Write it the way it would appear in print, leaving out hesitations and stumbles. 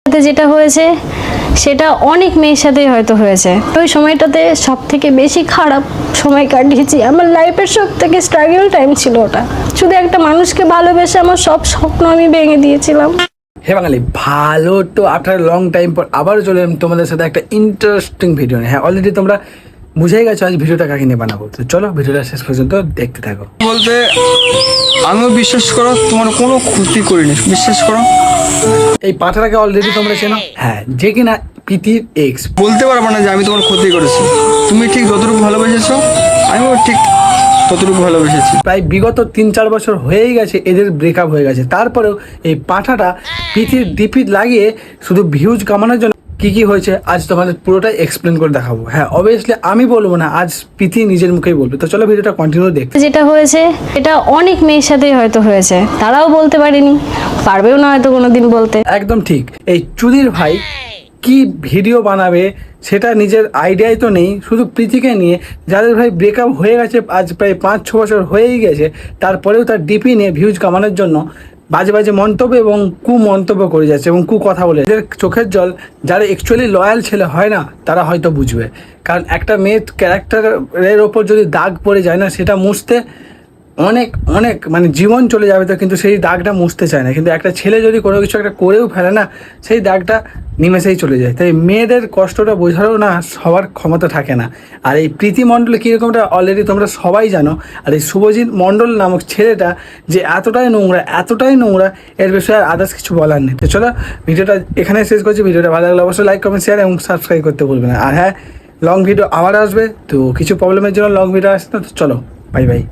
সাথে যেটা হয়েছে সেটা অনেক মেয়ের সাথেই হয়তো হয়েছে। ওই সময়টাতে সব থেকে বেশি খারাপ সময় কাটিয়েছি, আমার লাইফের সব থেকে স্ট্রাগল টাইম ছিল ওটা। শুধু একটা মানুষকে ভালোবেসে আমার সব স্বপ্ন আমি ভেঙে দিয়েছিলাম। হে বাঙালি, ভালো তো আফটার লং টাইম পর আবারও চলে এলাম তোমাদের সাথে একটা ইন্টারেস্টিং ভিডিও নিয়ে। হ্যাঁ, অলরেডি তোমরা বুঝেই গেছো আজ ভিডিওটা কাকে নিয়ে বানাবো। তো চলো ভিডিওটা শেষ পর্যন্ত দেখতে থাকো। বলতে আমিও বিশ্বাস করো, তোমার কোনো ক্ষতি করিনি, বিশ্বাস করো। এই পাঠাটাকে অলরেডি তোমরা চেনো, হ্যাঁ, যে কিনা প্রীতির এক্স। বলতে পারবো না যে আমি তোমার ক্ষতি করেছি। তুমি ঠিক যতটুকু ভালোবেসেছো আমিও ঠিক ততটুকু ভালোবেসেছি। প্রায় বিগত 3-4 বছর হয়েই গেছে এদের ব্রেকআপ হয়ে গেছে, তারপরেও এই পাঠাটা প্রীতির ডিপি লাগিয়ে শুধু ভিউজ কামানোর জন্য কি কি হয়েছে আজ তোমাদের পুরোটাই এক্সপ্লেন করে দেখাবো। হ্যাঁ, অবভিয়াসলি আমি বলবো না, আজ প্রীতি নিজের মুখেই বলবে। তো চলো ভিডিওটা কন্টিনিউ দেখতে। যেটা হয়েছে এটা অনেক মেয়ের সাথেই হয়তো হয়েছে, তারাও বলতে পারেনি, পারবেও না হয়তো কোনোদিন বলতে। একদম ঠিক। এই চুদির ভাই কি ভিডিও বানাবে সেটা নিজের আইডিয়াই তো নেই, শুধু প্রীতিকে নিয়ে। যাদের ভাই ব্রেকআপ হয়ে গেছে আজ প্রায় 5-6 বছর হয়েই গেছে, তারপরেও তার ডিপি নিয়ে ভিউজ কামানোর জন্য বাজে বাজে মন্তব্য এবং কু মন্তব্য করে যাচ্ছে এবং কু কথা বলে। এদের চোখের জল যারা অ্যাকচুয়ালি লয়াল ছেলে হয় না তারা হয়তো বুঝবে। কারণ একটা মেয়ের ক্যারেক্টারের ওপর যদি দাগ পড়ে যায় না, সেটা মুছতে অনেক অনেক মানে জীবন চলে যাবে, তো কিন্তু সেই দাগটা মুছতে চায় না। কিন্তু একটা ছেলে যদি কোনো কিছু একটা করেও ফেলে না, সেই দাগটা নিমেষেই চলে যায়। তাই মেয়েদের কষ্টটা বোঝারও না সবার ক্ষমতা থাকে না। আর এই প্রীতি মণ্ডল কীরকমটা অলরেডি তোমরা সবাই জানো। আর এই শুভজিৎ মণ্ডল নামক ছেলেটা যে এতটাই নোংরা, এর বিষয়ে আর আদার্স কিছু বলার নেই। তো চলো ভিডিওটা এখানে শেষ করছি। ভিডিওটা ভালো লাগলে অবশ্যই লাইক, কমেন্ট, শেয়ার এবং সাবস্ক্রাইব করতে ভুলবে না। আর হ্যাঁ, লং ভিডিও আবার আসবে, তো কিছু প্রবলেমের জন্য লং ভিডিও আসছে না। তো চলো, বাই বাই।